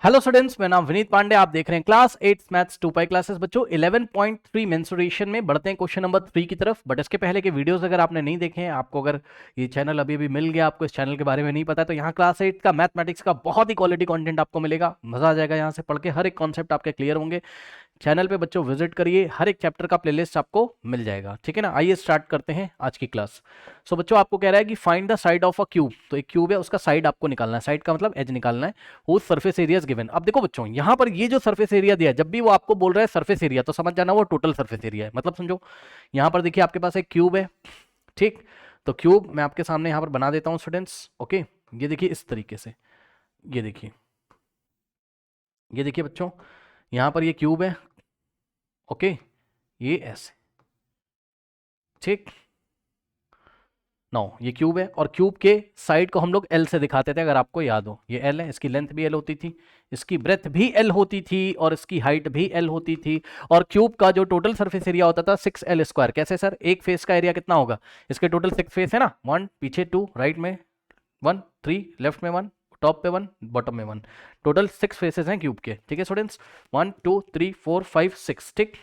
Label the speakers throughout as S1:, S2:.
S1: Hello students, मेरा नाम विनीत पांडे। आप देख रहे हैं क्लास 8 मैथ्स 2 पाई क्लासेस। बच्चों 11.3 मेंसुरेशन में बढ़ते हैं क्वेश्चन नंबर 3 की तरफ। बट इसके पहले के वीडियोस अगर आपने नहीं देखे हैं, आपको अगर ये चैनल अभी अभी मिल गया, आपको इस चैनल के बारे में नहीं पता है, तो यहाँ क्लास 8 का मैथमेटिक्स का बहुत ही क्वालिटी कंटेंट आपको मिलेगा। मजा आ जाएगा यहाँ से पढ़ के, हर एक कॉन्सेप्ट आपके क्लियर होंगे। चैनल पे बच्चों विजिट करिए, हर एक चैप्टर का प्लेलिस्ट आपको मिल जाएगा। ठीक है ना। आइए स्टार्ट करते हैं आज की क्लास। सो बच्चों आपको कह रहा है कि find the side of a cube. तो एक क्यूब है, उसका साइड आपको निकालना है। साइड का मतलब एज निकालना है। वो सरफेस एरिया गिवन। अब देखो बच्चों, यहाँ पर ये जो सरफेस एरिया दिया है, जब भी वो आपको बोल रहा है सरफेस एरिया, तो समझ जाना वो टोटल सरफेस एरिया है। मतलब समझो, यहाँ पर देखिए आपके पास एक क्यूब है। ठीक, तो क्यूब मैं आपके सामने यहाँ पर बना देता हूँ स्टूडेंट्स। ओके, ये देखिए इस तरीके से, ये देखिए, ये देखिए बच्चों, यहाँ पर ये क्यूब है। ओके, ये ऐसे। ठीक, नो, ये क्यूब है और क्यूब के साइड को हम लोग एल से दिखाते थे, अगर आपको याद हो। ये एल है, इसकी लेंथ भी एल होती थी, इसकी ब्रेथ भी एल होती थी और इसकी हाइट भी एल होती थी। और क्यूब का जो टोटल सरफेस एरिया होता था 6L²। कैसे सर? एक फेस का एरिया कितना होगा? इसके टोटल 6 फेस है ना, 1 पीछे, 2 राइट में, 1 3 लेफ्ट में, 1 टॉप पे, 1 बॉटम में, 1। टोटल 6 फेसेस हैं क्यूब के। ठीक है स्टूडेंट्स, 1 2 3 4 5 6। ठीक,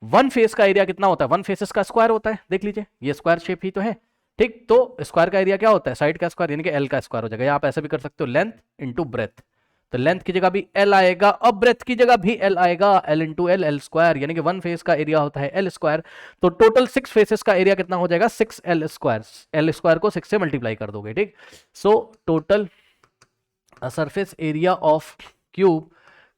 S1: वन फेस का एरिया कितना होता है? वन फेसेस का स्क्वायर होता है। देख लीजिए, ये स्क्वायर शेप ही तो है। ठीक, तो स्क्वायर का एरिया क्या होता है? साइड का स्क्वायर, यानी कि एल का स्क्वायर हो जाएगा। या आप ऐसे भी कर सकते हो, लेंथ इंटू ब्रेथ। तो लेंथ की जगह भी एल आएगा और ब्रेथ की जगह भी एल आएगा। L into L, L square, यानी कि वन फेस का एरिया होता है एल स्क्वायर। तो टोटल 6 फेसेस का एरिया कितना हो जाएगा? 6L²। एल स्क्वायर को 6 से मल्टीप्लाई कर दोगे। ठीक, so total surface area of cube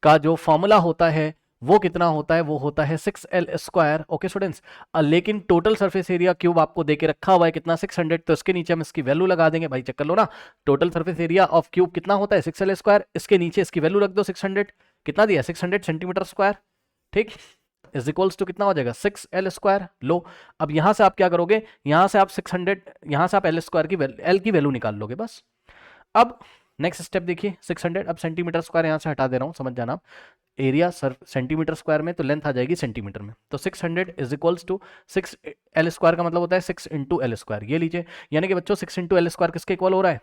S1: का जो फॉर्मूला होता है वो कितना होता है? वो होता है 6L²। ओके स्टूडेंट्स, लेकिन टोटल सरफेस एरिया क्यूब आपको देके रखा हुआ है कितना? 600। तो इसके नीचे हम इसकी वैल्यू लगा देंगे। भाई चेक कर लो ना, total surface area of cube कितना होता है? 6L²। इसके नीचे इसकी वैल्यू रख दो 600। कितना दिया? 600 सेंटीमीटर स्क्वायर। ठीक, इज इक्वल्स टू कितना हो जाएगा? 6L²। लो, अब यहां से आप क्या करोगे? यहां से आप 600, यहां से आप L² की एल की वैल्यू निकाल लोगे बस। अब नेक्स्ट स्टेप देखिए, 600। अब सेंटीमीटर स्क्वायर यहां से हटा दे रहा हूं, समझ जाना आप। एरिया सर सेंटीमीटर स्क्वायर में, तो लेंथ आ जाएगी सेंटीमीटर में। तो 600 इज इक्वल्स टू 6L² का मतलब होता है 6 × L²। ये लीजिए, यानी कि बच्चों 6 × L² किसके इक्वल हो रहा है?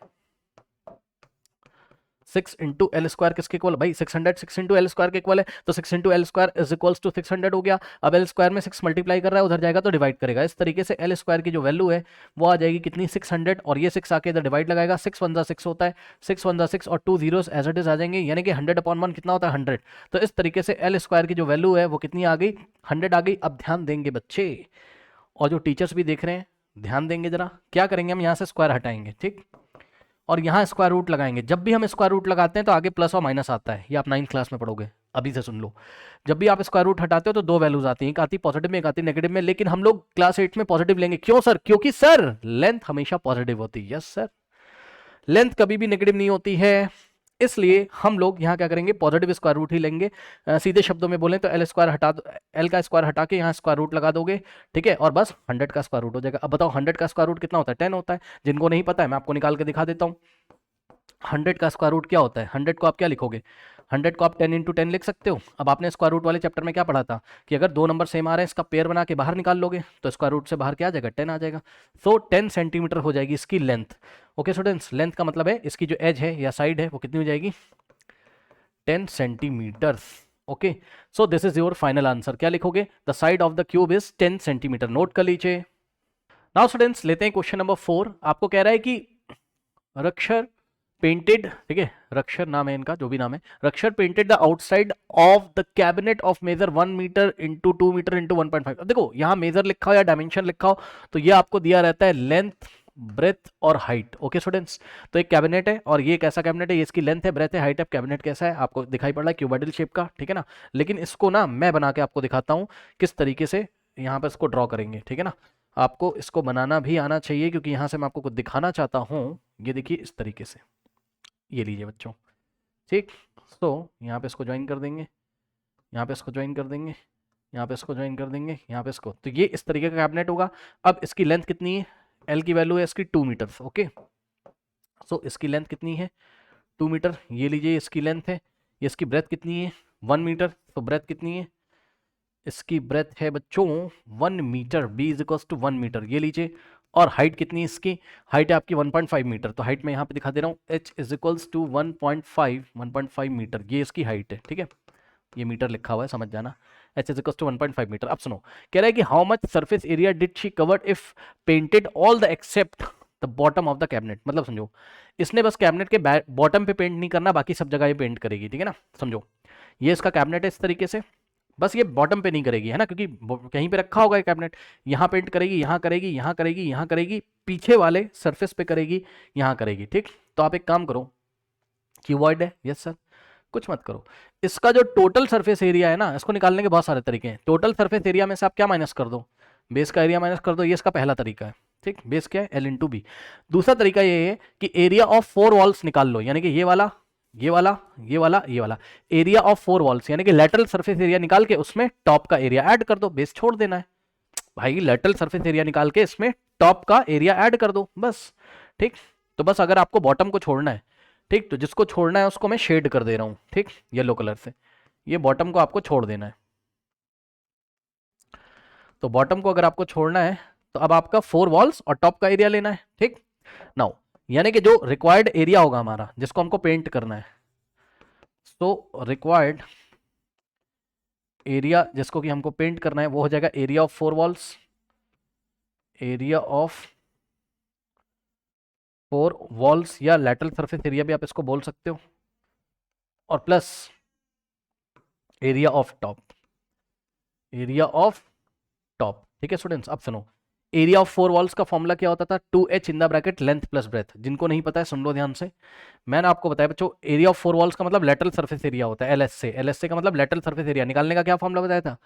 S1: 6 × L² किसके इक्वल? भाई 600 6 × L² के इक्वल है, तो 6 × L² इज इक्वल्स टू 600 हो गया। अब L² में 6 मल्टीप्लाई कर रहा है, उधर जाएगा तो डिवाइड करेगा। इस तरीके से L² की जो वैल्यू है वो आ जाएगी कितनी? 600। और ये 6 आके इधर डिवाइड लगाएगा, 6 1 6 होता है, 6 1 6 और 2 जीरोस एज इट इज आ जाएंगे, यानी कि 100/1 कितना होता है? 100। तो इस तरीके से L² की जो वैल्यू है वो कितनी आ गई? 100 आ गई। अब ध्यान देंगे बच्चे, और जो टीचर्स भी देख रहे हैं ध्यान देंगे जरा। क्या करेंगे हम? यहाँ से स्क्वायर हटाएंगे, ठीक, और यहाँ स्क्वायर रूट लगाएंगे। जब भी हम स्क्वायर रूट लगाते हैं तो आगे प्लस और माइनस आता है, ये आप 9th क्लास में पढ़ोगे, अभी से सुन लो। जब भी आप स्क्वायर रूट हटाते हो तो दो वैल्यूज आती हैं, एक आती पॉजिटिव में, एक आती नेगेटिव में। लेकिन हम लोग क्लास 8 में पॉजिटिव लेंगे। क्यों सर? क्योंकि सर लेंथ हमेशा पॉजिटिव होती है। यस सर, लेंथ कभी भी नेगेटिव नहीं होती है, इसलिए हम लोग यहाँ क्या करेंगे? पॉजिटिव स्क्वायर रूट ही लेंगे। सीधे शब्दों में बोलें तो L² हटा दो, एल का स्क्वायर हटा के यहाँ स्क्वायर रूट लगा दोगे, ठीक है, और बस 100 का स्क्वायर रूट हो जाएगा। अब बताओ 100 का स्क्वायर रूट कितना होता है? 10 होता है। जिनको नहीं पता है मैं आपको निकाल के दिखा देता हूँ। 100 का स्क्वायर रूट क्या होता है? 100 को आप क्या लिखोगे? 100 को आप 10 × 10 लिख सकते हो। अब आपने स्क्वायर रूट वाले चैप्टर में क्या पढ़ा था कि अगर दो नंबर सेम आ रहे हैं, इसका पेयर बना के बाहर निकाल लोगे तो स्क्वायर रूट से बाहर क्या आ जाएगा? 10 आ जाएगा। सो 10 सेंटीमीटर हो जाएगी इसकी लेंथ। ओके स्टूडेंट्स, लेंथ का मतलब है इसकी जो एज है या साइड है वो कितनी हो जाएगी? 10 centimetre. Okay, so this is your final answer. क्या लिखोगे? The side of the cube is 10 centimetre. Note कर लीजिए। नाउ स्टूडेंट्स लेते हैं क्वेश्चन नंबर 4। आपको कह रहा है कि रक्षर पेंटेड, ठीक है, रक्षर नाम है इनका, जो भी नाम है, रक्षर painted the outside of the cabinet of measure 1 metre into 2 metre into 1.5। अब देखो यहाँ मेजर लिखा हो या डायमेंशन लिखा हो तो ये आपको दिया रहता है लेंथ, ब्रेथ और हाइट। ओके स्टूडेंट्स, तो एक कैबिनेट है और ये कैसा कैबिनेट है? ये इसकी लेंथ है, ब्रेथ है, हाइट है। कैबिनेट कैसा है? आपको दिखाई पड़ रहा है क्यूबॉइडल शेप का, ठीक है ना। लेकिन इसको ना मैं बना के आपको दिखाता हूँ किस तरीके से यहाँ पर इसको ड्रॉ करेंगे, ठीक है ना। आपको इसको बनाना भी आना चाहिए क्योंकि यहाँ से मैं आपको कुछ दिखाना चाहता हूँ। ये देखिए इस तरीके से, ये लीजिए बच्चों, ठीक। सो यहाँ पे इसको ज्वाइन कर देंगे, यहाँ पे इसको ज्वाइन कर देंगे, यहाँ पे इसको ज्वाइन कर देंगे, यहाँ पे इसको, तो ये इस तरीके का कैबिनेट होगा। अब इसकी लेंथ कितनी है? एल की वैल्यू है इसकी 2 मीटर। ओके, सो इसकी लेंथ कितनी है? 2 मीटर। ये लीजिए इसकी लेंथ है। ये इसकी ब्रेथ कितनी है? 1 मीटर। तो ब्रेथ कितनी है? इसकी ब्रेथ है बच्चों 1 metre. B is equals to 1 metre. ये लीजिए और हाइट कितनी है इसकी, हाइट है आपकी 1.5 मीटर। तो हाइट मैं यहाँ पे दिखा दे रहा हूँ, h is equals to 1.5 metre, ये इसकी हाइट है, ठीक है, ये मीटर लिखा हुआ है, समझ जाना, h is equals to 1.5 metre. अब सुनो, कह रहा है कि how much surface area did she covered if painted all the except the bottom of the cabinet. मतलब समझो, इसने बस कैबिनेट के बॉटम पे पेंट नहीं करना, बाकी सब जगह ये पेंट करेगी, ठीक है ना। समझो, ये इसका कैबिनेट है इस तरीके से, बस ये बॉटम पे नहीं करेगी, है ना, क्योंकि कहीं पे रखा होगा ये कैबिनेट, यहाँ पेंट करेगी, यहाँ करेगी, यहाँ करेगी, यहाँ करेगी, पीछे वाले सरफेस पे करेगी, यहाँ करेगी, ठीक। तो आप एक काम करो, कीवर्ड है, यस सर, कुछ मत करो, इसका जो टोटल सरफेस एरिया है ना, इसको निकालने के बहुत सारे तरीके हैं। टोटल सरफेस एरिया में से आप क्या माइनस कर दो, बेस का एरिया माइनस कर दो, ये इसका पहला तरीका है, ठीक। बेस क्या है, L इंटू बी। दूसरा तरीका ये है कि एरिया ऑफ 4 वॉल्स निकाल लो, यानी कि ये वाला, ये वाला, ये वाला, ये वाला, एरिया ऑफ 4 वॉल्स, यानी कि लेटरल सरफेस एरिया निकाल के उसमें टॉप का एरिया ऐड कर दो, बेस छोड़ देना है भाई, लेटरल सरफेस एरिया निकाल के इसमें टॉप का एरिया ऐड कर दो, बस, ठीक। तो बस अगर आपको बॉटम को छोड़ना है, ठीक, तो जिसको छोड़ना है उसको मैं शेड कर दे रहा हूं, ठीक, येलो कलर से, ये बॉटम को आपको छोड़ देना है। तो बॉटम को अगर आपको छोड़ना है तो अब आपका 4 वॉल्स और टॉप का एरिया लेना है, ठीक। नाउ यानी कि जो रिक्वायर्ड एरिया होगा हमारा, जिसको हमको पेंट करना है, तो रिक्वायर्ड एरिया जिसको कि हमको पेंट करना है, वो हो जाएगा area of 4 walls, area of 4 walls, या लेटरल सरफेस एरिया भी आप इसको बोल सकते हो, और plus area of top, area of top, ठीक है स्टूडेंट्स। अब सुनो, एरिया ऑफ 4 वॉल्स का फॉर्मूला क्या होता था, 2h in the bracket length plus breadth. जिनको नहीं पता है सुन लो ध्यान से, मैंने आपको बताया बच्चों, एरिया ऑफ 4 वॉल्स का मतलब लेटरल सरफेस एरिया होता है, LSA, LSA का मतलब लेटरल सरफेस एरिया। निकालने का क्या फॉर्मूला बताया था,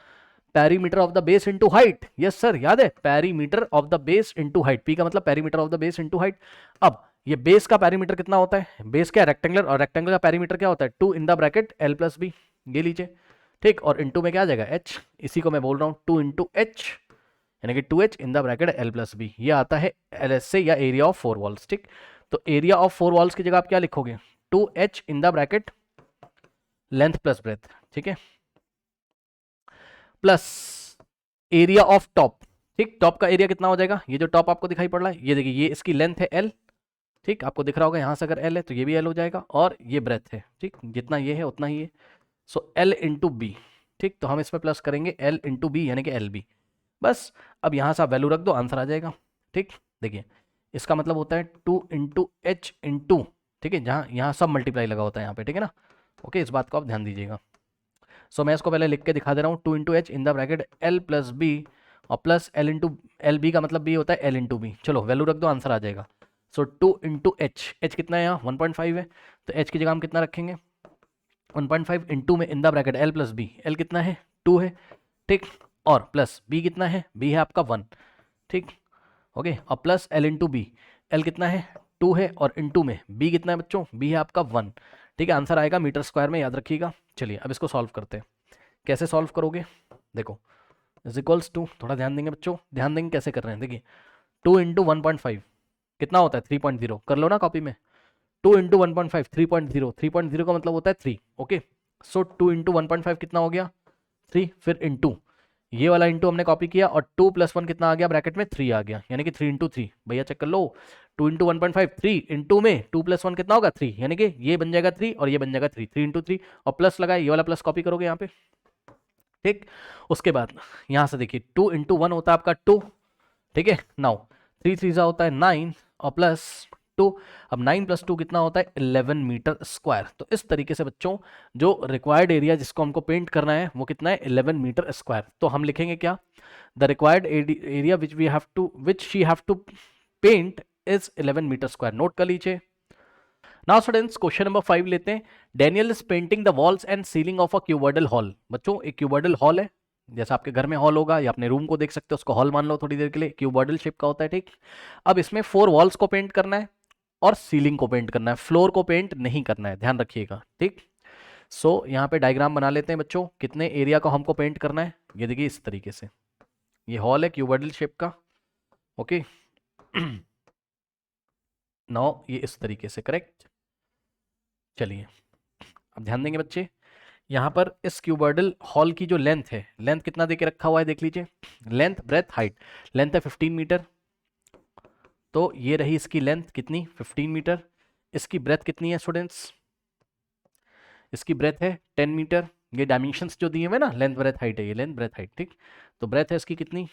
S1: perimeter of the base into height, yes sir, याद है, perimeter of the base into height, P का मतलब perimeter of the base into height. अब ये बेस का पेरीमीटर कितना होता है, बेस क्या रेक्टेंगुलर, और रेक्टेंगुलर का पेरीमीटर क्या होता है, 2 in the bracket L plus B, ये लीजिए, ठीक, और इनटू में क्या आ जाएगा, h, इसी को मैं बोल रहा हूँ 2 इंटू एच, यानी कि 2h in the bracket L plus B, ये आता है LSA या एरिया ऑफ 4 वॉल्स, ठीक। तो एरिया ऑफ 4 वॉल्स की जगह आप क्या लिखोगे, 2h in the bracket length plus breadth, ठीक है, प्लस एरिया ऑफ टॉप, ठीक, टॉप का एरिया कितना हो जाएगा, ये जो टॉप आपको दिखाई पड़ रहा है, ये देखिए, ये इसकी लेंथ है L, ठीक, आपको दिख रहा होगा यहाँ से अगर L है तो ये भी L हो जाएगा, और ये ब्रेथ है, ठीक, जितना ये है उतना ही है, सो L इंटू बी, ठीक। तो हम इसमें प्लस करेंगे L इंटू बी, यानी कि LB, बस। अब यहाँ से आप वैल्यू रख दो, आंसर आ जाएगा, ठीक। देखिए, इसका मतलब होता है 2 इंटू एच इंटू, ठीक है, जहाँ यहाँ सब मल्टीप्लाई लगा होता है यहाँ पे, ठीक है ना, ओके, इस बात को आप ध्यान दीजिएगा। सो मैं इसको पहले लिख के दिखा दे रहा हूँ, 2 into H in the bracket L plus B, और plus L into L B का मतलब बी होता है L इंटू बी। चलो वैल्यू रख दो, आंसर आ जाएगा। सो 2 इंटू एच, एच कितना है यहाँ 1.5 है, तो एच की जगह हम कितना रखेंगे 1.5 इंटू में in the bracket L plus B, L कितना है 2 है, ठीक, और प्लस बी कितना है, बी है आपका 1, ठीक, ओके, और plus L into B, L कितना है 2 है, और इंटू में बी कितना है बच्चों, बी है आपका 1, ठीक है, आंसर आएगा मीटर स्क्वायर में, याद रखिएगा। चलिए अब इसको सॉल्व करते हैं, कैसे सॉल्व करोगे, देखो, इज इक्वल्स टू, थोड़ा ध्यान देंगे बच्चों, ध्यान देंगे कैसे कर रहे हैं, देखिए 2 इंटू 1.5 कितना होता है 3.0, कर लो ना कॉपी में, 2 इंटू 1.5 3.0, 3.0 का मतलब होता है 3, ओके। सो 2 इंटू 1.5 कितना हो गया 3, फिर इंटू ये वाला इंटू हमने कॉपी किया, और 2 प्लस 1 कितना आ गया ब्रैकेट में 3 आ गया, यानी कि 3 इंटू 3, भैया चेक कर लो, 2 इंटू 1.5 3 इंटू में 2 प्लस 1 कितना होगा 3, यानी कि ये बन जाएगा 3 और ये बन जाएगा 3, 3 इंटू 3, और प्लस लगाए, ये वाला प्लस कॉपी करोगे यहाँ पे, ठीक। उसके बाद यहाँ से देखिए 2 इंटू 1 होता है आपका 2, ठीक है, नाउ 3 3 होता है 9, और प्लस 2, अब 9 प्लस 2 कितना होता है 11 मीटर स्क्वायर। तो इस तरीके से बच्चों जो रिक्वायर्ड एरिया जिसको हमको पेंट करना है वो कितना है 11 मीटर स्क्वायर। तो हम लिखेंगे क्या, the required area which she have to paint is 11 metre square. Note कर लीजिए। नाउ स्टूडेंट्स क्वेश्चन नंबर 5 लेते हैं। Daniel is painting the walls and ceiling of a cuboidal hall. बच्चों एक क्यूबर्डल हॉल है, जैसा आपके घर में हॉल होगा या अपने रूम को देख सकते हो उसको हॉल मान लो थोड़ी देर के लिए, क्यूबर्डल शेप का होता है, ठीक। अब इसमें 4 वॉल्स को पेंट करना है और सीलिंग को पेंट करना है, फ्लोर को पेंट नहीं करना है, ध्यान रखिएगा, ठीक। सो यहाँ पे डायग्राम बना लेते हैं बच्चों, कितने एरिया को हमको पेंट करना है। ये देखिए इस तरीके से, ये हॉल है क्यूबर्डल शेप का, ओके। नाउ ये इस तरीके से, करेक्ट। चलिए अब ध्यान देंगे बच्चे, यहाँ पर इस क्यूबर्डल हॉल की जो लेंथ है, लेंथ कितना देके रखा हुआ है देख लीजिए, लेंथ ब्रेथ हाइट। लेंथ है 15 मीटर, तो ये रही इसकी लेंथ कितनी 15 मीटर। इसकी ब्रेथ कितनी है स्टूडेंट्स, इसकी ब्रेथ है 10 मीटर। ये डायमेंशंस जो दिए हुए ना, लेंथ ब्रेथ हाइट है, ये लेंथ ब्रेथ हाइट, ठीक। तो ब्रेथ है इसकी कितनी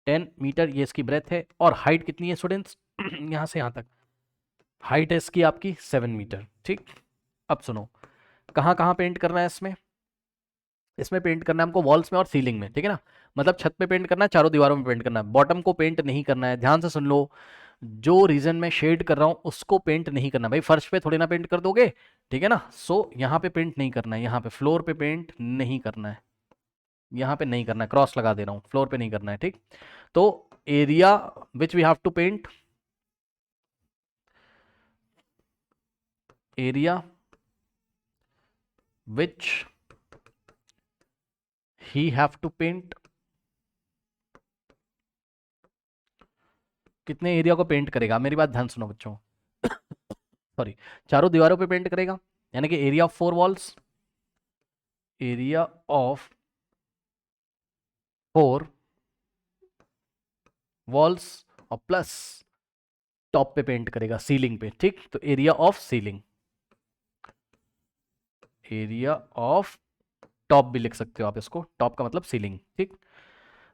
S1: 10 मीटर, ये इसकी ब्रेथ है। और हाइट कितनी है स्टूडेंट्स यहाँ से यहाँ तक हाइट है इसकी आपकी 7 मीटर, ठीक। अब सुनो, कहाँ कहाँ पेंट करना है इसमें, इसमें पेंट करना है हमको वॉल्स में और सीलिंग में, ठीक है ना। मतलब छत पे पेंट करना है, चारों दीवारों में पेंट करना है, बॉटम को पेंट नहीं करना है। ध्यान से सुन लो, जो रीजन में शेड कर रहा हूं उसको पेंट नहीं करना भाई, फर्श पे थोड़ी ना पेंट कर दोगे, ठीक है ना। सो यहाँ पे पेंट नहीं करना है, यहाँ पे फ्लोर पे पेंट नहीं करना है, यहाँ पे नहीं करना है, क्रॉस लगा दे रहा हूँ, फ्लोर पे नहीं करना है, ठीक। तो area which we have to paint, area which he have to paint, कितने एरिया को पेंट करेगा, मेरी बात ध्यान सुनो बच्चों सॉरी, चारों दीवारों पे पेंट करेगा, यानी कि area of 4 walls, area of 4 walls और प्लस टॉप पे पेंट करेगा, सीलिंग पे, ठीक। तो area of ceiling, area of top भी लिख सकते हो आप इसको, टॉप का मतलब सीलिंग, ठीक।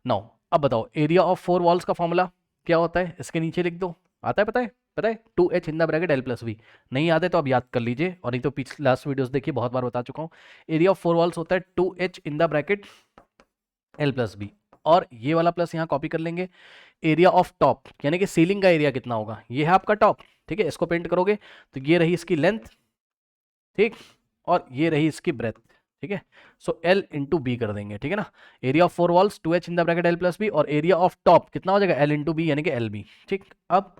S1: नाउ अब बताओ, एरिया ऑफ 4 वॉल्स का फॉर्मूला क्या होता है, इसके नीचे लिख दो, आता है, पता है 2h in the bracket l plus B. नहीं याद है तो अब याद कर लीजिए, और नहीं तो पिछले लास्ट वीडियोस देखिए, बहुत बार बता चुका हूँ। एरिया ऑफ 4 वॉल्स होता है 2h in the bracket l plus B, और ये वाला प्लस यहाँ कॉपी कर लेंगे। एरिया ऑफ टॉप यानी कि सीलिंग का एरिया कितना होगा, ये है आपका टॉप, ठीक है। इसको पेंट करोगे तो ये रही इसकी लेंथ, ठीक, और ये रही इसकी ब्रेथ, ठीक है। सो L इंटू बी कर देंगे, ठीक है ना। Area of 4 walls 2h in the bracket l plus B, और एरिया ऑफ टॉप कितना हो जाएगा L इंटू बी यानी कि एल बी, ठीक। अब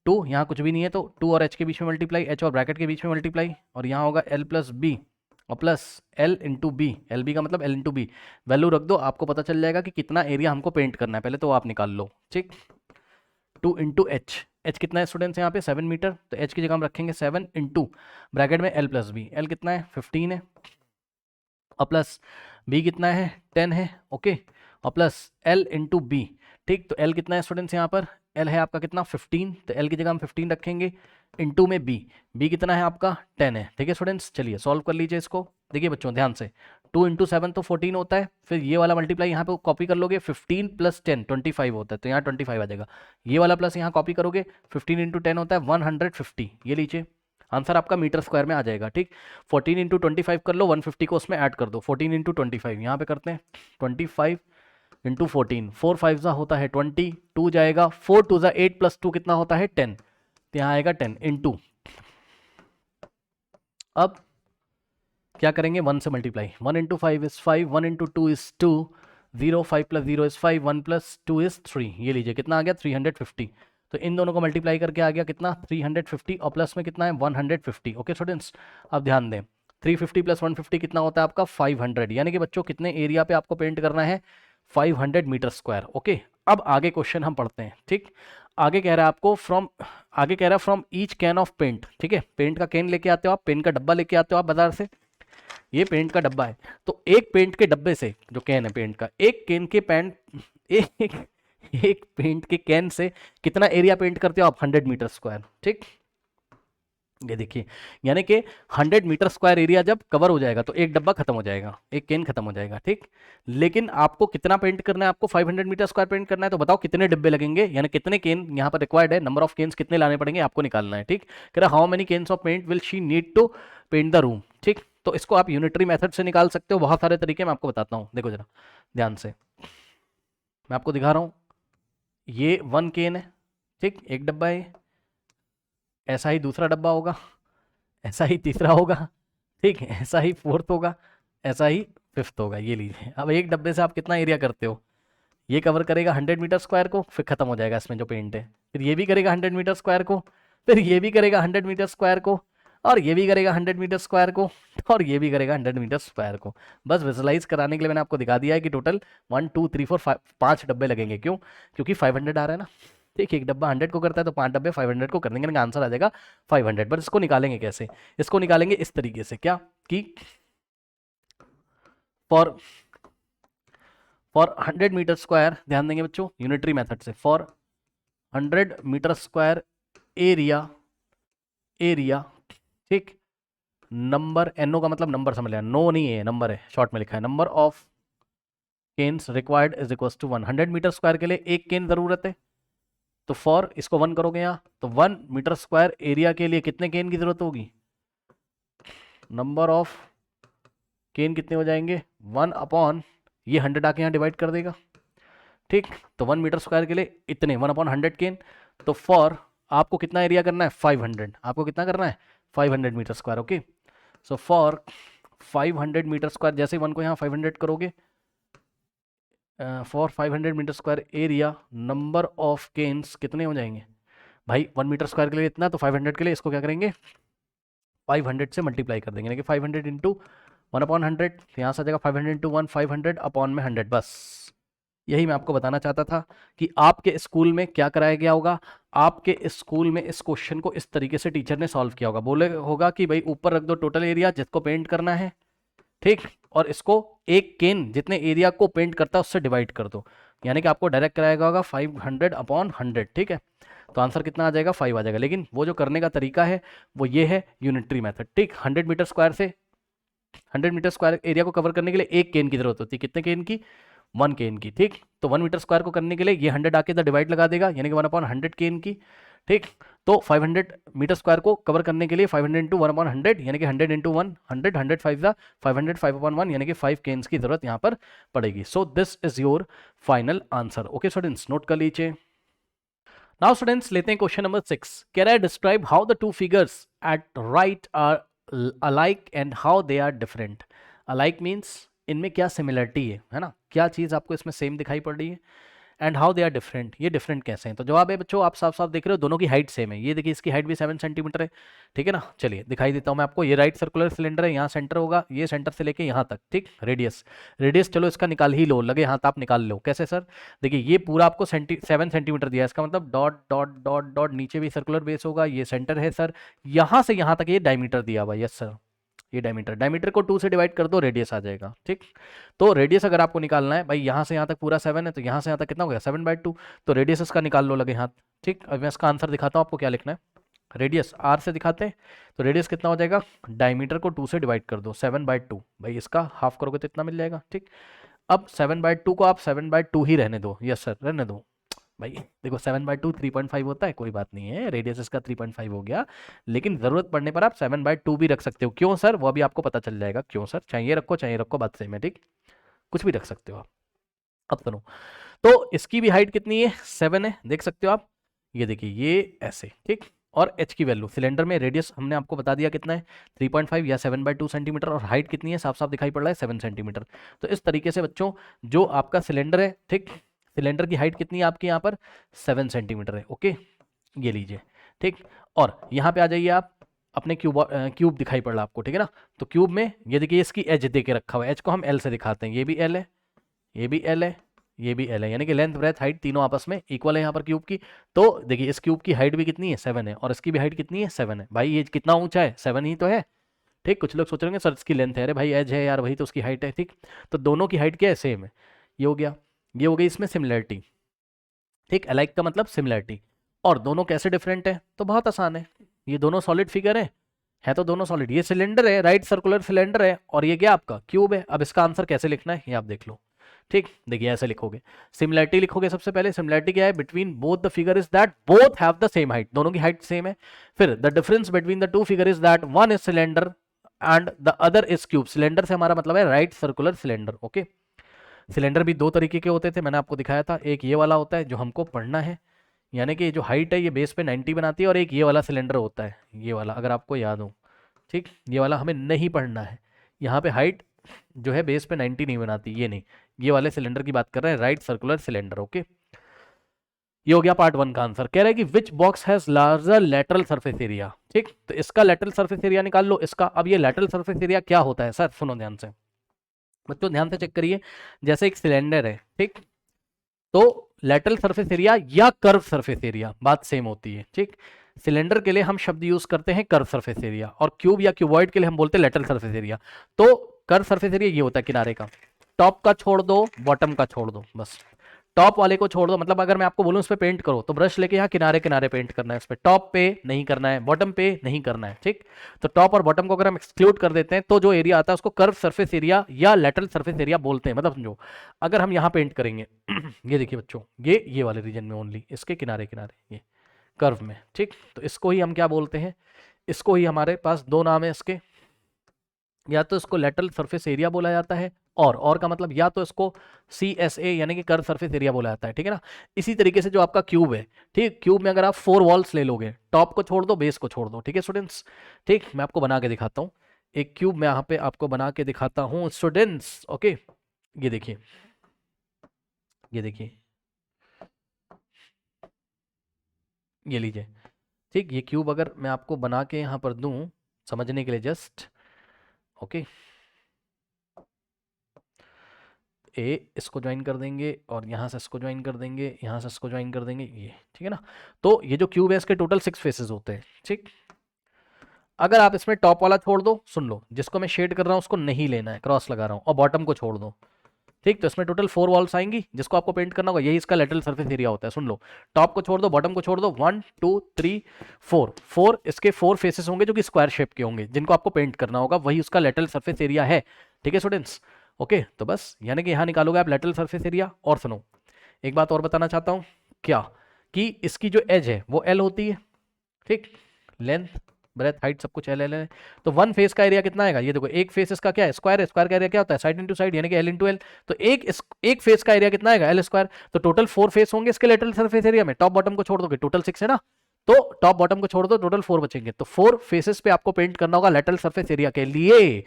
S1: 2 यहाँ कुछ भी नहीं है तो 2 और h के बीच में मल्टीप्लाई, h और ब्रैकेट के बीच में मल्टीप्लाई, और यहाँ होगा l प्लस बी और plus L into B, L B का मतलब L इंटू बी, वैल्यू रख दो, आपको पता चल जाएगा कि कितना एरिया हमको पेंट करना है, पहले तो आप निकाल लो, ठीक। 2 इंटू एच, एच कितना है स्टूडेंट्स यहाँ पे 7 मीटर, तो एच की जगह हम रखेंगे 7 इंटू ब्रैकेट में L प्लस बी, एल कितना है 15 है, और प्लस बी कितना है 10 है, ओके, और प्लस L इंटू बी, ठीक। तो L कितना है स्टूडेंट्स यहाँ पर, L है आपका कितना 15, तो L की जगह हम 15 रखेंगे, इंटू में B कितना है आपका 10 है, ठीक है स्टूडेंट्स। चलिए सॉल्व कर लीजिए इसको, देखिए बच्चों ध्यान से, 2 इंटू 7 तो 14 होता है, फिर ये वाला मल्टीप्लाई यहाँ पे कॉपी कर लोगे, 15 प्लस 10 25 होता है, तो यहाँ 25 आ जाएगा। ये वाला प्लस यहाँ कॉपी करोगे, 15 इंटू 10 होता है 150, ये लीजिए आंसर आपका मीटर स्क्वायर में आ जाएगा, ठीक। 14 इंटू 25 कर लो, 150 को उसमें ऐड कर दो, 14 इंटू 25 यहाँ पे करते हैं 25 इंटू 14, 4 5 जा होता है 20, 2 जाएगा, 4 2 जा 8 प्लस 2 कितना होता है 10, तो यहाँ आएगा 10 इंटू, अब क्या करेंगे 1 से multiply, 1 into 5 is 5, 1 into 2 is 2, 0 5 plus 0 is 5, 1 plus 2 is 3, ये लीजिए कितना आ गया 350। तो इन दोनों को मल्टीप्लाई करके आ गया कितना 350, और प्लस में कितना है 150, ओके स्टूडेंट्स। अब ध्यान दें 350 प्लस 150 कितना होता है आपका 500, यानी कि बच्चों कितने एरिया पे आपको पेंट करना है 500 मीटर स्क्वायर, ओके। अब आगे क्वेश्चन हम पढ़ते हैं, ठीक। आगे कह रहा है आपको आगे कह रहा है from each can of paint, ठीक है। पेंट का कैन लेके आते हो आप, पेन का डब्बा लेके आते हो आप बाजार से, ये पेंट का डब्बा है, तो एक पेंट के डब्बे से, जो कैन है पेंट का, एक कैन के एक एक पेंट के कैन से कितना एरिया पेंट करते हो आप 100 मीटर स्क्वायर, ठीक। ये देखिए, यानी कि 100 मीटर स्क्वायर एरिया जब कवर हो जाएगा तो एक डब्बा खत्म हो जाएगा, एक कैन खत्म हो जाएगा, ठीक। लेकिन आपको कितना पेंट करना है, आपको 500 मीटर स्क्वायर पेंट करना है, तो बताओ कितने डिब्बे लगेंगे, यानी कितने कैन यहाँ पर रिक्वायर्ड है, नंबर ऑफ कैन्स कितने लाने पड़ेंगे आपको निकालना है, ठीक। कह रहा how many cans of paint will she need to paint the room, ठीक। तो इसको आप यूनिटरी मेथड से निकाल सकते हो, बहुत सारे तरीके मैं आपको बताता हूँ, देखो जरा ध्यान से, मैं आपको दिखा रहा हूँ, ये 1 कैन है, ठीक, एक डब्बा है, ऐसा ही दूसरा डब्बा होगा, ऐसा ही तीसरा होगा, ठीक है, ऐसा ही फोर्थ होगा, ऐसा ही फिफ्थ होगा, ये लीजिए। अब एक डब्बे से आप कितना एरिया करते हो, ये कवर करेगा 100 मीटर स्क्वायर को, फिर खत्म हो जाएगा इसमें जो पेंट है, फिर ये भी करेगा 100 मीटर स्क्वायर को, फिर ये भी करेगा 100 मीटर स्क्वायर को, और ये भी करेगा 100 मीटर स्क्वायर को, और ये भी करेगा 100 मीटर स्क्वायर को। बस विजुलाइज कराने के लिए मैंने आपको दिखा दिया है कि टोटल 1 2 3 4 5 5 डब्बे लगेंगे, क्यों, क्योंकि 500 आ रहा है ना, ठीक। एक डब्बा 100 को करता है तो 5 डब्बे 500 को कर देंगे, आंसर आ जाएगा 500। बट इसको निकालेंगे कैसे, इसको निकालेंगे इस तरीके से, क्या कि फॉर 100 मीटर स्क्वायर, ध्यान देंगे बच्चों यूनिटरी मेथड से, फॉर 100 मीटर स्क्वायर एरिया, ठीक। नंबर, NO का मतलब नंबर समझ लिया, नो नहीं है, नंबर है, शॉर्ट में लिखा है। Number of cans required is equal to 1। 100 metre square के लिए एक केन जरूरत है, तो फॉर इसको 1 करोगे यहाँ, तो 1 मीटर स्क्वायर एरिया के लिए कितने केन की जरूरत होगी? नंबर ऑफ केन कितने हो जाएंगे? 1 अपॉन ये 100 आके यहाँ डिवाइड कर देगा, ठीक। तो 1 मीटर स्क्वायर के लिए इतने 1 अपॉन 100 केन। तो फॉर आपको कितना एरिया करना है? 500। आपको कितना करना है? 500 metre square, okay. So for 500 metre square, जैसे 1 को यहाँ 500 करोगे, for 500 metre square area number of cans कितने हो जाएंगे भाई? 1 मीटर स्क्वायर के लिए इतना, तो 500 के लिए इसको क्या करेंगे? 500 से मल्टीप्लाई कर देंगे, यानी कि 500 इंटू 1 अपॉन 100, यहाँ से आ जाएगा 500 इंटू 1, 500 अपॉन में 100। बस यही मैं आपको बताना चाहता था कि आपके स्कूल में क्या कराया गया होगा। आपके स्कूल में इस क्वेश्चन को इस तरीके से टीचर ने सॉल्व किया होगा। बोले होगा कि भाई ऊपर रख दो टोटल एरिया जिसको पेंट करना है, ठीक, और इसको एक केन जितने एरिया को पेंट करता है उससे डिवाइड कर दो, यानी कि आपको डायरेक्ट कराया होगा 500 अपॉन 100, ठीक है। तो आंसर कितना आ जाएगा? 5 आ जाएगा। लेकिन वो जो करने का तरीका है वो ये है यूनिटरी मेथड, ठीक। 100 मीटर स्क्वायर से 100 मीटर स्क्वायर एरिया को कवर करने के लिए एक केन की जरूरत होती है। कितने केन की? 1 केन की, ठीक। तो 1 मीटर स्क्वायर को करने के लिए ये 100 आके इधर डिवाइड लगा देगा, यानी कि 1 अपॉन 100 केन की, ठीक। तो 500 मीटर स्क्वायर को कवर करने के लिए 500 इंटू 1 अपॉन 100, यानी कि 100 इंटू 1 100, 100 5 500, 5 अपॉन 1, यानी कि 5 केन्स की जरूरत यहाँ पर पड़ेगी। So this is your final answer. Okay students, note कर लीजिए। नाउ स्टूडेंट्स लेते हैं question number 6। Can I describe how the two figures at right are alike and how they are different. Alike means इनमें क्या similarity है ना, क्या चीज़ आपको इसमें सेम दिखाई पड़ रही है, and how they are different, ये डिफरेंट कैसे हैं। तो जवाब है बच्चों, आप साफ साफ देख रहे हो, दोनों की हाइट सेम है। ये देखिए इसकी हाइट भी 7 सेंटीमीटर है, ठीक है ना। चलिए दिखाई देता हूँ मैं आपको। ये राइट सर्कुलर सिलेंडर है, यहाँ सेंटर होगा, ये सेंटर से लेके यहाँ तक, ठीक। रेडियस चलो इसका निकाल ही लो, लगे हाथ आप निकाल लो। कैसे सर? देखिए ये पूरा आपको 7 सेंटीमीटर दिया है, इसका मतलब डॉट डॉट डॉट डॉट नीचे भी सर्कुलर बेस होगा, ये सेंटर है सर, यहाँ से यहाँ तक ये डायमीटर दिया हुआ। यस सर, ये डायमीटर को 2 से डिवाइड कर दो, रेडियस आ जाएगा, ठीक। तो रेडियस अगर आपको निकालना है भाई, यहाँ से यहाँ तक पूरा 7 है, तो यहाँ से यहाँ तक कितना हो गया? 7/2। तो रेडियस इसका निकाल लो लगे हाथ, ठीक। अब मैं इसका आंसर दिखाता हूँ आपको क्या लिखना है। रेडियस आर से दिखाते हैं, तो रेडियस कितना हो जाएगा? डायमीटर को 2 से डिवाइड कर दो, 7/2 भाई, इसका हाफ करोगे तो इतना मिल जाएगा, ठीक। अब 7/2 को आप 7/2 ही रहने दो। यस सर, रहने दो भाई। देखो 7/2 3.5 होता है, कोई बात नहीं है, रेडियस इसका 3.5 हो गया, लेकिन जरूरत पड़ने पर आप 7/2 भी रख सकते हो। क्यों सर? वो अभी आपको पता चल जाएगा क्यों सर। चाहिए रखो, बात सही में, ठीक, कुछ भी रख सकते हो आप। अब सुनो, तो इसकी भी हाइट कितनी है? 7 है, देख सकते हो आप। ये देखिए ये ऐसे, ठीक। और h की वैल्यू सिलेंडर में, रेडियस हमने आपको बता दिया कितना है, 3.5 या 7/2 सेंटीमीटर, और हाइट कितनी है? साफ साफ दिखाई पड़ रहा है, 7 सेंटीमीटर। तो इस तरीके से बच्चों जो आपका सिलेंडर है, ठीक, सिलेंडर की हाइट कितनी है आपकी यहाँ पर? 7 सेंटीमीटर है, ओके। ये लीजिए, ठीक। और यहाँ पे आ जाइए आप, अपने क्यूब दिखाई पड़ रहा है आपको, ठीक है ना। तो क्यूब में ये देखिए इसकी एज दे के रखा हुआ है, एज को हम एल से दिखाते हैं। ये भी एल है, ये भी एल है, ये भी एल है, यानी कि लेंथ ब्रेथ हाइट तीनों आपस में इक्वल है यहाँ पर क्यूब की। तो देखिए इस क्यूब की हाइट भी कितनी है? 7 है, और इसकी भी हाइट कितनी है? 7 है। भाई ये कितना ऊंचा है? 7 ही तो है, ठीक। कुछ लोग सोच रहे होंगे सर इसकी लेंथ है, अरे भाई एज है यार, वही तो उसकी हाइट है, ठीक। तो दोनों की हाइट क्या है? सेम है। ये हो गया, ये हो गई इसमें सिमिलरिटी, ठीक। अलाइक का मतलब सिमिलरिटी। और दोनों कैसे डिफरेंट है? तो बहुत आसान है, ये दोनों सॉलिड फिगर है तो दोनों सॉलिड। ये सिलेंडर है, राइट सर्कुलर सिलेंडर है, और ये क्या आपका क्यूब है। अब इसका आंसर कैसे लिखना है ये आप देख लो, ठीक। देखिए ऐसे लिखोगे, सिमिलरिटी लिखोगे सबसे पहले। सिमिलरिटी क्या है? Between both the figure is that both have the same height, दोनों की हाइट सेम है। फिर the difference between the two figure is that one is cylinder and the other is cube. Cylinder से हमारा मतलब है right circular cylinder, okay. Cylinder भी दो तरीके के होते थे, मैंने आपको दिखाया था। एक ये वाला होता है जो हमको पढ़ना है, यानी कि जो हाइट है ये बेस पे 90 बनाती है, और एक ये वाला सिलेंडर होता है, ये वाला, अगर आपको याद हो, ठीक। ये वाला हमें नहीं पढ़ना है, यहाँ पे हाइट जो है बेस पे 90 नहीं बनाती, ये नहीं, ये वाले सिलेंडर की बात कर रहे हैं, राइट सर्कुलर सिलेंडर, ओके। ये हो गया पार्ट 1 का आंसर। कह रहा है कि which box has larger lateral surface area, ठीक। तो इसका लेटरल सरफेस एरिया निकाल लो इसका। अब ये लेटरल सरफेस एरिया क्या होता है सर? सुनो ध्यान से बच्चों, ध्यान से चेक करिए। जैसे एक सिलेंडर है, ठीक, तो लेटरल सरफेस एरिया या कर्व सरफेस एरिया बात सेम होती है, ठीक। सिलेंडर के लिए हम शब्द यूज करते हैं कर्व सरफेस एरिया, और क्यूब या क्यूबॉइड के लिए हम बोलते हैं लेटरल सरफेस एरिया। तो कर्व सरफेस एरिया ये होता है किनारे का, टॉप का छोड़ दो, बॉटम का छोड़ दो, बस। टॉप वाले को छोड़ दो, मतलब अगर मैं आपको बोलूं इस पे पेंट करो तो ब्रश लेके यहाँ किनारे किनारे पेंट करना है, इस पे टॉप पे नहीं करना है, बॉटम पे नहीं करना है, ठीक। तो टॉप और बॉटम को अगर हम एक्सक्लूड कर देते हैं तो जो एरिया आता है उसको कर्व सरफेस एरिया या लेटरल सरफेस एरिया बोलते हैं। मतलब समझो अगर हम यहाँ पेंट करेंगे ये देखिए बच्चों, ये वाले रीजन में ओनली, इसके किनारे किनारे ये कर्व में, ठीक। तो इसको ही हम क्या बोलते हैं, इसको ही हमारे पास दो नाम है इसके, या तो इसको लेटरल सरफेस एरिया बोला जाता है, और का मतलब या तो इसको CSA यानी कि कर्व सरफेस एरिया बोला जाता है, ठीक है ना। इसी तरीके से जो आपका क्यूब है, ठीक, क्यूब में अगर आप 4 वॉल्स ले लोगे, टॉप को छोड़ दो, बेस को छोड़ दो, ठीक है स्टूडेंट्स। ठीक, मैं आपको बना के दिखाता हूँ एक क्यूब, मैं यहाँ पे आपको बना के दिखाता हूँ स्टूडेंट्स। ओके, ये देखिए, ये देखिए, ये लीजिए, ठीक। ये क्यूब अगर मैं आपको बना के यहाँ पर दूं समझने के लिए जस्ट, ओके, इसको ज्वाइन कर देंगे और यहाँ से इसको ज्वाइन कर देंगे, यहाँ से इसको ज्वाइन कर देंगे, ये ठीक है ना। तो ये जो क्यूब है इसके टोटल 6 फेसेस होते हैं, ठीक। अगर आप इसमें टॉप वाला छोड़ दो, सुन लो, जिसको मैं शेड कर रहा हूँ उसको नहीं लेना है, क्रॉस लगा रहा हूँ, और बॉटम को छोड़ दो, ठीक। तो इसमें टोटल 4 वॉल्स आएंगी जिसको आपको पेंट करना होगा, यही इसका लेटरल सरफेस एरिया होता है। सुन लो, टॉप को छोड़ दो, बॉटम को छोड़ दो, 1 2 3 4 इसके 4 फेसेस होंगे जो कि स्क्वायर शेप के होंगे, जिनको आपको पेंट करना होगा, वही उसका लेटरल सरफेस एरिया है, ठीक है स्टूडेंट्स। ओके, तो बस यानी कि यहाँ निकालोगे आप लेटरल सरफेस एरिया। और सुनो, एक बात और बताना चाहता हूँ, क्या कि इसकी जो एज है वो L होती है, ठीक, लेंथ ब्रेथ हाइट सब कुछ एल है। तो वन फेस का एरिया कितना आएगा, ये देखो, एक फेस इसका क्या है, स्क्वायर है, स्क्वायर का एरिया क्या होता है, साइड इंटू साइड, यानी कि L इंटू एल। तो एक फेस का एरिया कितना आएगा, L स्क्वायर। तो टोटल 4 फेस होंगे इसके लेटरल सरफेस एरिया में, टॉप बॉटम को छोड़ दोगे, टोटल 6 है ना, तो टॉप बॉटम को छोड़ दो, टोटल 4 बचेंगे। तो 4 फेसेस पे आपको पेंट करना होगा लेटरल सरफेस एरिया के लिए।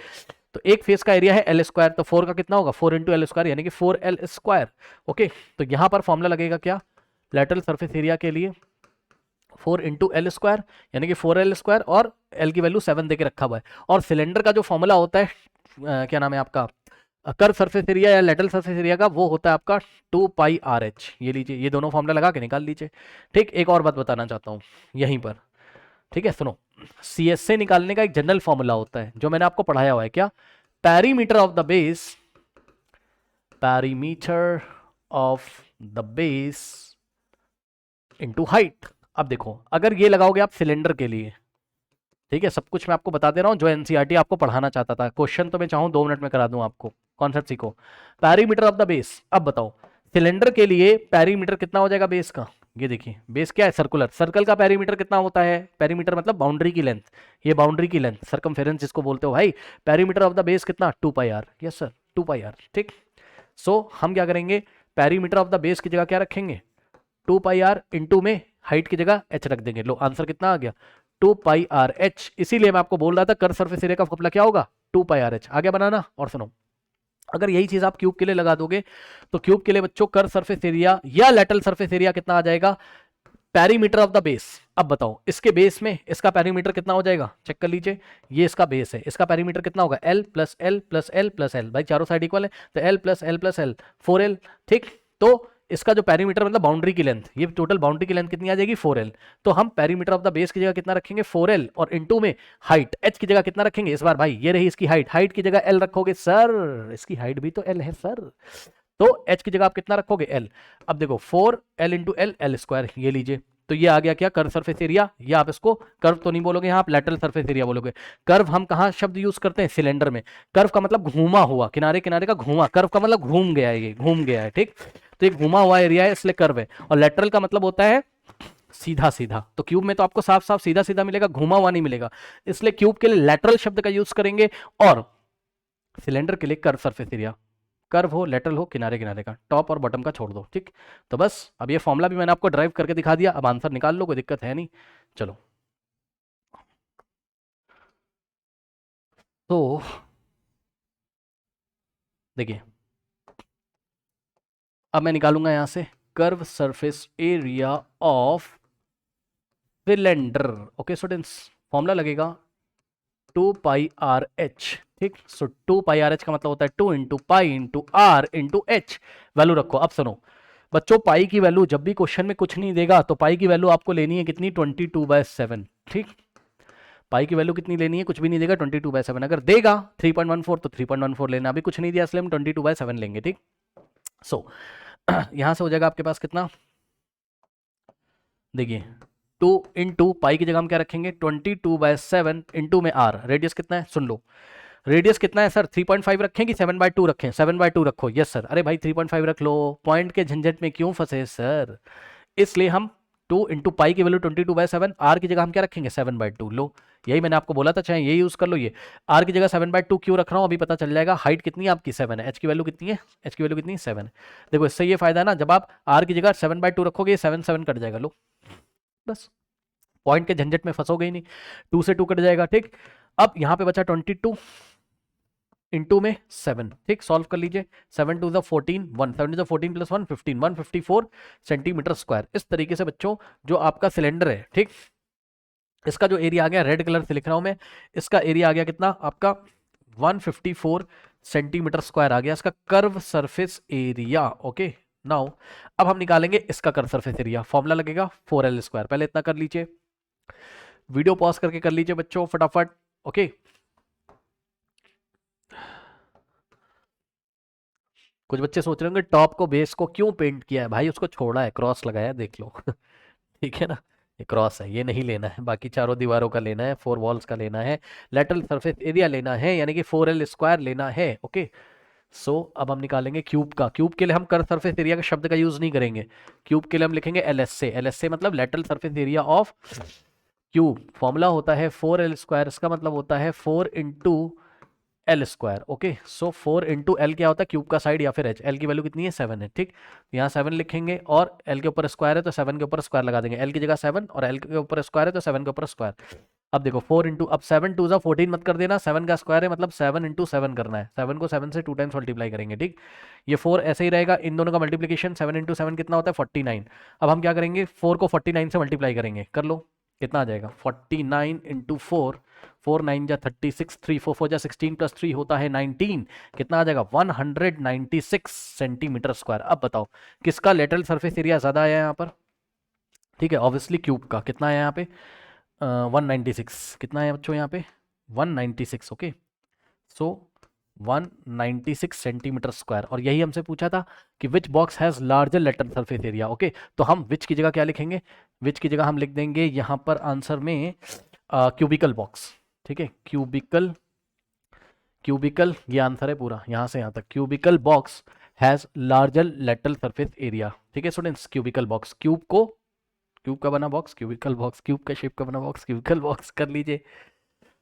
S1: तो एक फेस का एरिया है L स्क्वायर, तो 4 का कितना होगा, 4 इंटू एल स्क्वायर, यानी कि 4L स्क्वायर। ओके, तो यहां पर फॉर्मूला लगेगा क्या, लेटरल सरफेस एरिया के लिए 4 इंटू एल स्क्वायर, यानी कि 4L स्क्वायर, और L की वैल्यू 7 देके रखा हुआ है। और सिलेंडर का जो फॉर्मूला होता है, क्या नाम है आपका, कर्व सरफेस एरिया या लेटरल सरफेस एरिया का, वो होता है आपका 2 पाई RH। ये लीजिए, ये दोनों फॉर्मूला लगा के निकाल लीजिए, ठीक। एक और बात बताना चाहता हूँ यहीं पर, ठीक है, सुनो, CSA निकालने का एक जनरल फॉर्मूला होता है जो मैंने आपको पढ़ाया हुआ है, क्या, perimeter of the base, perimeter of the base into height. अब देखो, अगर ये लगाओगे आप सिलेंडर के लिए, ठीक है, सब कुछ मैं आपको बता दे रहा हूं जो NCERT आपको पढ़ाना चाहता था, क्वेश्चन तो मैं चाहूं 2 मिनट में करा दूं आपको, कॉन्सेप्ट सीखो। पैरीमीटर ऑफ द बेस, अब बताओ सिलेंडर के लिए पैरीमीटर कितना हो जाएगा बेस का, ये देखिए, बेस क्या है, सर्कुलर, सर्कल का पैरीमीटर कितना होता है, पैरीमीटर मतलब बाउंड्री की लेंथ, ये बाउंड्री की लेंथ, सर्कमफेरेंस जिसको बोलते हो भाई, पैरीमीटर ऑफ द बेस कितना, 2 पाई R, यस सर, 2 पाई R, ठीक। सो हम क्या करेंगे, पैरीमीटर ऑफ द बेस की जगह क्या रखेंगे, 2 पाई R इंटू में हाइट की जगह h रख देंगे। लो, आंसर कितना आ गया, 2 पाई RH। इसीलिए मैं आपको बोल रहा था कर्व सरफेस एरिया का फॉर्मूला क्या होगा, 2 पाई RH। आगे बनाना, और सुनो, अगर यही चीज आप क्यूब के लिए लगा दोगे तो क्यूब के लिए बच्चों कर्व सरफेस एरिया या लेटरल सरफेस एरिया कितना आ जाएगा, पैरीमीटर ऑफ द बेस। अब बताओ, इसके बेस में इसका पैरीमीटर कितना हो जाएगा, चेक कर लीजिए, ये इसका बेस है, इसका पैरीमीटर कितना होगा, L plus L plus L plus L, भाई चारों साइड इक्वल है, तो L plus L plus L, 4L, ठीक। तो इसका जो पैरीमीटर मतलब बाउंड्री की लेंथ, ये टोटल बाउंड्री की लेंथ कितनी आ जाएगी, 4L। तो हम पैरीमीटर ऑफ द बेस की जगह कितना रखेंगे, 4L, और इनटू में हाइट h की जगह कितना रखेंगे, इस बार भाई ये रही इसकी हाइट, हाइट की जगह L रखोगे, सर इसकी हाइट भी तो L है सर, तो h की जगह आप कितना रखोगे, L। अब देखो 4L into L, L square, ये लीजिए, तो ये आ गया क्या, कर्व सरफेस एरिया, या आप इसको कर्व तो नहीं बोलोगे, यहाँ आप लेटरल सरफेस एरिया बोलोगे। कर्व हम कहाँ शब्द यूज करते हैं, सिलेंडर में। कर्व का मतलब घूमा हुआ, किनारे किनारे का घूमा, कर्व का मतलब घूम गया है, ये घूम गया है, ठीक। तो ये घूमा हुआ एरिया है इसलिए कर्व है, और लेटरल का मतलब होता है सीधा सीधा। तो क्यूब में तो आपको साफ साफ सीधा सीधा मिलेगा, घूमा हुआ नहीं मिलेगा, इसलिए क्यूब के लिए लेटरल शब्द का यूज करेंगे, और सिलेंडर के लिए कर्व सरफेस एरिया, कर्व हो, लेटरल हो, किनारे किनारे का, टॉप और बॉटम का छोड़ दो, ठीक। तो बस अब ये फॉर्मूला भी मैंने आपको ड्राइव करके दिखा दिया, अब आंसर निकाल लो, कोई दिक्कत है नहीं। चलो, तो देखिए, अब मैं निकालूंगा यहां से curve surface area of cylinder. Okay students, formula लगेगा 2 पाई RH, ठीक। सो 2 पाई RH का मतलब होता है 2 into pi into R into H। Value रखो। अब सुनो बच्चों, पाई की वैल्यू जब भी क्वेश्चन में कुछ नहीं देगा तो पाई की वैल्यू आपको लेनी है कितनी, 22/7, ठीक। पाई की वैल्यू कितनी लेनी है, कुछ भी नहीं देगा, 22/7। अगर देगा 3.14 तो 3.14 लेना, अभी कुछ नहीं दिया इसलिए हम 22/7 लेंगे, ठीक। सो यहाँ से हो जाएगा आपके पास कितना, देखिए 2 इंटू पाई की जगह हम क्या रखेंगे 22/7 इंटू में आर, रेडियस कितना है सुन लो, रेडियस कितना है सर 3.5 रखें कि 7/2 रखें, 7/2 रखो, यस सर, अरे भाई 3.5 रख लो, पॉइंट के झंझट में क्यों फंसे सर, इसलिए हम 2 इंटू पाई की वैल्यू 22/7, आर की जगह हम क्या रखेंगे 7/2, लो यही मैंने आपको बोला था, चाहे ये यूज कर लो, ये आर की जगह 7/2 क्यों रख रहा हूँ अभी पता चल जाएगा, हाइट कितनी है आपकी 7 है, एच की वैल्यू कितनी है, एच की वैल्यू कितनी है 7 है, देखो इससे ये फायदा है ना, जब आप आर की जगह 7/2 रखोगे 7 7 कट जाएगा, लो बस पॉइंट के झंझट में फंसोगे ही नहीं, 2 से 2 कट जाएगा, ठीक। अब यहां पे बचा 22 इंटू में 7, ठीक, सॉल्व कर लीजिए, 7 to the 14, 1 7 to the 14 plus 1 15, 154 centimetre square. इस तरीके से बच्चों जो आपका सिलेंडर है, ठीक, इसका जो एरिया आ गया, रेड कलर से लिख रहा हूं मैं, इसका एरिया आ गया कितना आपका 154 सेंटीमीटर स्क्वायर आ गया इसका curve surface area. Okay now अब हम निकालेंगे इसका कर्व सरफेस एरिया, फॉर्मूला लगेगा 4L², पहले इतना कर लीजिए, वीडियो पॉज करके कर लीजिए बच्चों फटाफट। ओके कुछ बच्चे सोच रहे होंगे टॉप को बेस को क्यों पेंट किया है, भाई उसको छोड़ा है, क्रॉस लगाया है, देख लो ठीक है ना, ये क्रॉस है, ये नहीं लेना है, बाकी चारों दीवारों का लेना है, 4 वॉल्स का लेना है, लेटरल सरफेस एरिया लेना है, यानी कि 4L² लेना है। ओके सो अब हम निकालेंगे क्यूब का, क्यूब के लिए हम कर्व सरफेस एरिया का शब्द का यूज नहीं करेंगे, क्यूब के लिए हम लिखेंगे LSA, LSA मतलब lateral surface area of cube, formula होता है 4L², इसका मतलब होता है 4 into L²। Okay so 4 into L क्या होता है क्यूब का साइड या फिर एच, एल की वैल्यू कितनी है 7 है, ठीक, यहाँ 7 लिखेंगे और एल के ऊपर स्क्वायर है तो 7 के ऊपर स्क्वायर लगा देंगे, एल की जगह 7 और एल के ऊपर स्क्वायर है तो 7 के ऊपर स्क्वायर। अब देखो 4 इंटू, अब 7 टू ज़ा 14 मत कर देना, 7 का स्क्वायर है मतलब 7 इंटू 7 करना है, 7 को 7 से 2 टाइम्स मल्टीप्लाई करेंगे, ठीक, ये 4 ऐसे ही रहेगा, इन दोनों का मल्टीप्लीकेशन 7 इंटू 7 कितना होता है 49। अब हम क्या करेंगे 4 को 49 से मल्टीप्लाई करेंगे, कर लो कितना आ जाएगा 49 इंटू 4, 4 9 जा 36, 3 4 4 जा 16 प्लस 3 होता है 19, कितना आ जाएगा 196 सेंटीमीटर स्क्वायर। अब बताओ किसका लेटरल सरफेस एरिया ज़्यादा आया यहाँ पर, ठीक है, ऑब्वियसली क्यूब का, कितना है यहाँ पे 196, कितना है बच्चों यहाँ पे 196। ओके सो 196 सेंटीमीटर स्क्वायर, और यही हमसे पूछा था कि which box has larger lateral surface area. Okay तो हम विच की जगह क्या लिखेंगे, विच की जगह हम लिख देंगे यहाँ पर आंसर में क्यूबिकल बॉक्स, ठीक है, क्यूबिकल, क्यूबिकल ये आंसर है पूरा यहाँ से यहाँ तक, cubical box has larger lateral surface area, ठीक है स्टूडेंट्स, क्यूबिकल बॉक्स, क्यूब को, क्यूब का बना बॉक्स, क्यूबिकल बॉक्स, क्यूब का शेप का बना बॉक्स, क्यूबिकल बॉक्स कर लीजिए।